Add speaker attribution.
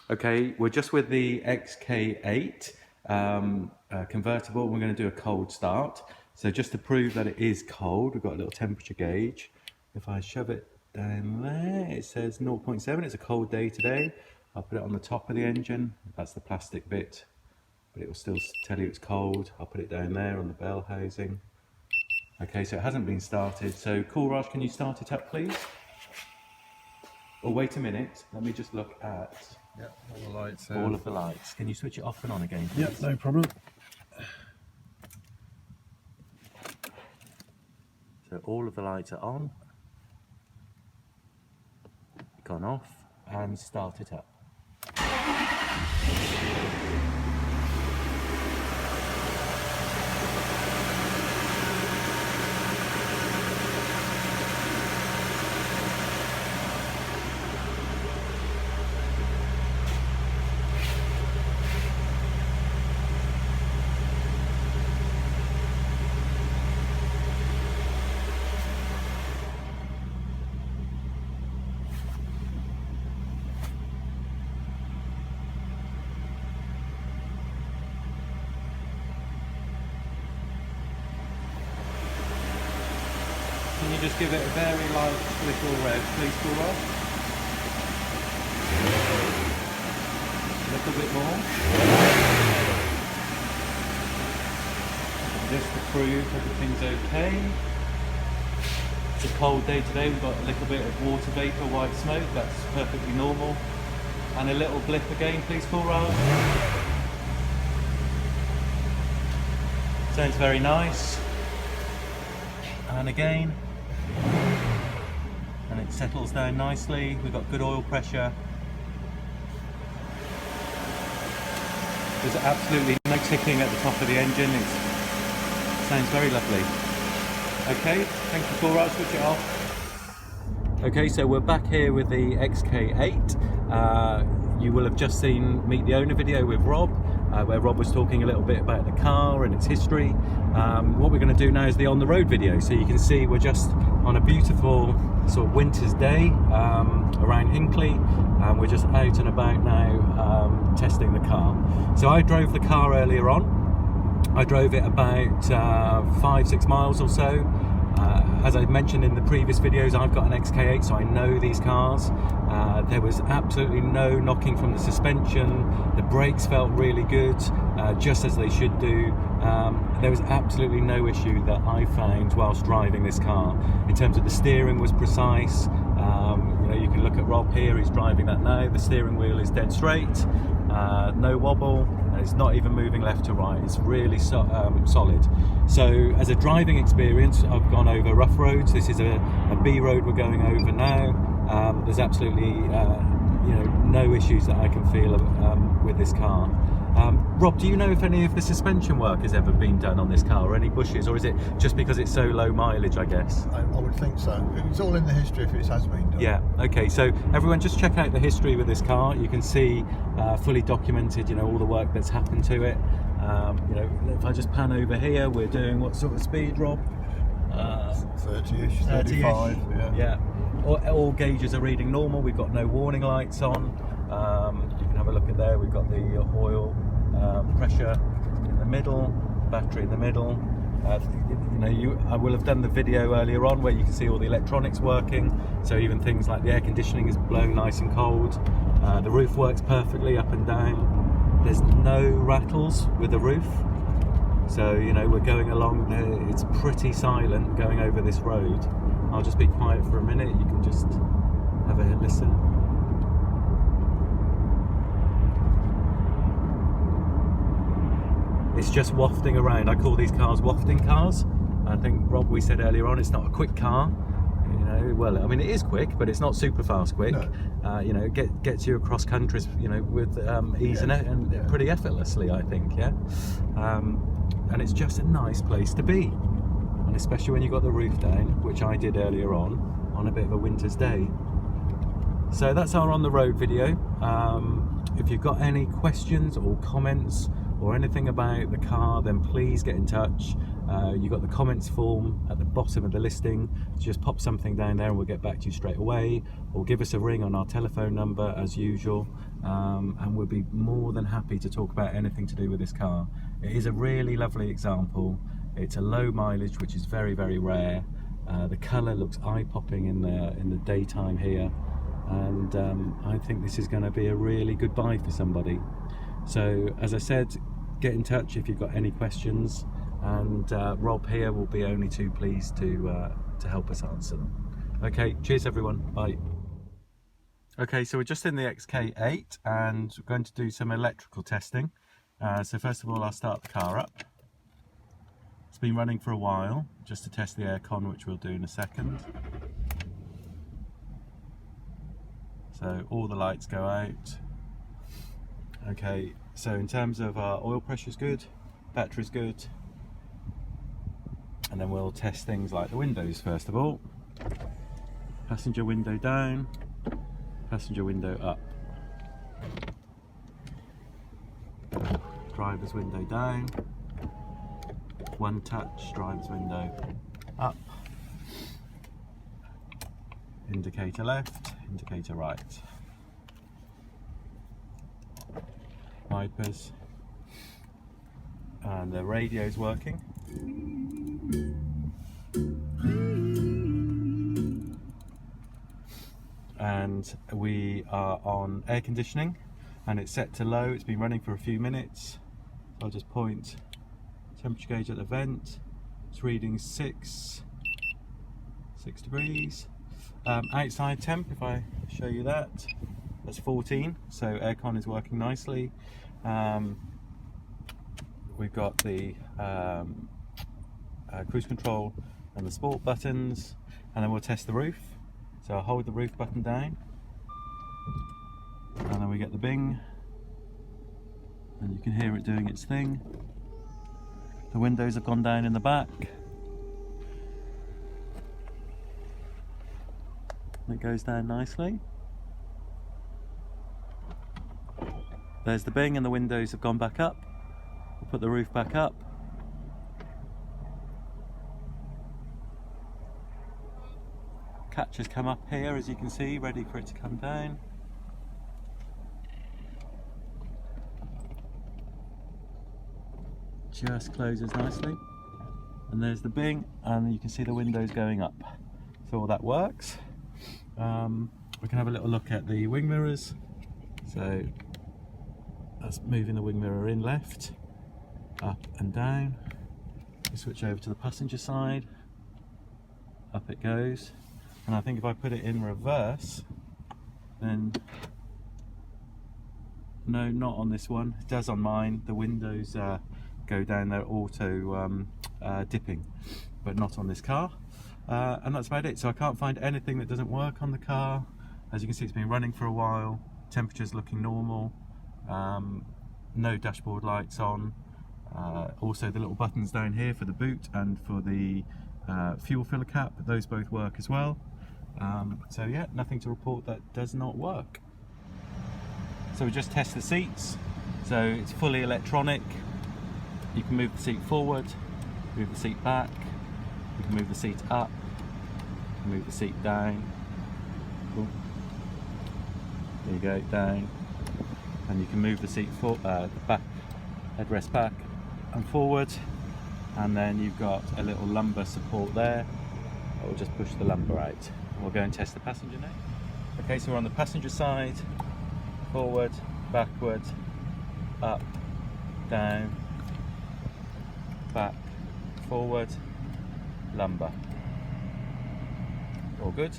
Speaker 1: Okay, we're just with the XK8 convertible. We're going to do a cold start. So just to prove that it is cold, we've got a little temperature gauge. If I shove it down there, it says 0.7. It's a cold day today. I'll put it on the top of the engine. That's the plastic bit, but it will still tell you it's cold. I'll put it down there on the bell housing. Okay, so it hasn't been started. So Coolraj, can you start it up, please? Oh, wait a minute. Let me just look at
Speaker 2: all the lights.
Speaker 1: All of the lights. Can you switch it off and on again, please?
Speaker 2: Yep, no problem.
Speaker 1: So all of the lights are on, gone off, and start it up. Can you just give it a very light little rev, please, Coolraj? A little bit more. Just to prove everything's okay. It's a cold day today, we've got a little bit of water vapour, white smoke, that's perfectly normal. And a little blip again, please, Coolraj. Sounds very nice. And again. And it settles down nicely. We've got good oil pressure. There's absolutely no ticking at the top of the engine. It sounds very lovely. Okay, thank you, Coolraj, switch it off. Okay, so we're back here with the XK8. You will have just seen Meet the Owner video with Rob, where Rob was talking a little bit about the car and its history. What we're going to do now is the on-the-road video, so you can see we're just on a beautiful sort of winter's day around Hinckley, and we're just out and about now testing the car. So I drove the car earlier on. I drove it about 5-6 miles or so. As I mentioned in the previous videos, I've got an XK8, so I know these cars. There was absolutely no knocking from the suspension. The brakes felt really good, just as they should do. There was absolutely no issue that I found whilst driving this car. In terms of the steering was precise. You know, you can look at Rob here, he's driving that now. The steering wheel is dead straight, no wobble, and it's not even moving left to right. It's really solid. So as a driving experience, I've gone over rough roads. This is a B road we're going over now. There's absolutely you know, no issues that I can feel with this car. Rob, do you know if any of the suspension work has ever been done on this car, or any bushes, or is it just because it's so low mileage, I guess?
Speaker 2: I would think so. It's all in the history if it has been done.
Speaker 1: Yeah, okay, so everyone just check out the history with this car. You can see fully documented, you know, all the work that's happened to it. You know, if I just pan over here, we're doing what sort of speed, Rob?
Speaker 2: 30-ish, 35,
Speaker 1: yeah. All gauges are reading normal. We've got no warning lights on. You can have a look at there. We've got the oil pressure in the middle, battery in the middle. You know, I will have done the video earlier on where you can see all the electronics working. So even things like the air conditioning is blowing nice and cold. The roof works perfectly up and down. There's no rattles with the roof. So, you know, we're going along there. It's pretty silent going over this road. I'll just be quiet for a minute. You can just have a listen. It's just wafting around. I call these cars wafting cars. I think, Rob, we said earlier on, it's not a quick car. You know, well, I mean, it is quick, but it's not super fast quick. No. You know, it gets you across countries, you know, with ease and pretty effortlessly, I think, yeah. And it's just a nice place to be. And especially when you've got the roof down, which I did earlier on a bit of a winter's day. So that's our on the road video. If you've got any questions or comments or anything about the car, then please get in touch. You've got the comments form at the bottom of the listing. So just pop something down there and we'll get back to you straight away, or give us a ring on our telephone number as usual. and we'll be more than happy to talk about anything to do with this car. It is a really lovely example. It's a low mileage, which is very, very rare. The colour looks eye-popping in the daytime here, and I think this is going to be a really good buy for somebody. So as I said, get in touch if you've got any questions, and Rob here will be only too pleased to help us answer them. Okay, cheers everyone, bye. Okay, so we're just in the XK8 and we're going to do some electrical testing. So first of all, I'll start the car up. It's been running for a while, just to test the aircon, which we'll do in a second. So all the lights go out. Okay, so in terms of our oil pressure is good, battery's good, and then we'll test things like the windows first of all. Passenger window down, passenger window up. Driver's window down, one touch, driver's window up. Indicator left, indicator right. Wipers, and the radio's working. And we are on air conditioning and it's set to low. It's been running for a few minutes. I'll just point temperature gauge at the vent. It's reading 6 degrees. Outside temp, if I show you that, that's 14, so aircon is working nicely. We've got the cruise control and the sport buttons, and then we'll test the roof. So I'll hold the roof button down, and then we get the bing, and you can hear it doing its thing. The windows have gone down in the back. It goes down nicely. There's the bing, and the windows have gone back up. We'll put the roof back up. Catch has come up here, as you can see, ready for it to come down. Just closes nicely. And there's the bing, and you can see the windows going up. So all that works. We can have a little look at the wing mirrors. So that's moving the wing mirror in left, up and down. We switch over to the passenger side. Up it goes. And I think if I put it in reverse, then, no, not on this one, it does on mine. The windows go down, they're auto dipping, but not on this car. And that's about it. So I can't find anything that doesn't work on the car. As you can see, it's been running for a while. Temperature's looking normal. No dashboard lights on. Also the little buttons down here for the boot and for the fuel filler cap, those both work as well. So yeah, nothing to report that does not work. So we just test the seats. So it's fully electronic. You can move the seat forward, move the seat back, you can move the seat up, move the seat down. Ooh. There you go, down. And you can move the seat back, headrest back and forward. And then you've got a little lumbar support there. I'll just push the lumbar out. We'll go and test the passenger now. Okay, so we're on the passenger side. Forward, backward, up, down, back, forward, lumbar. All good.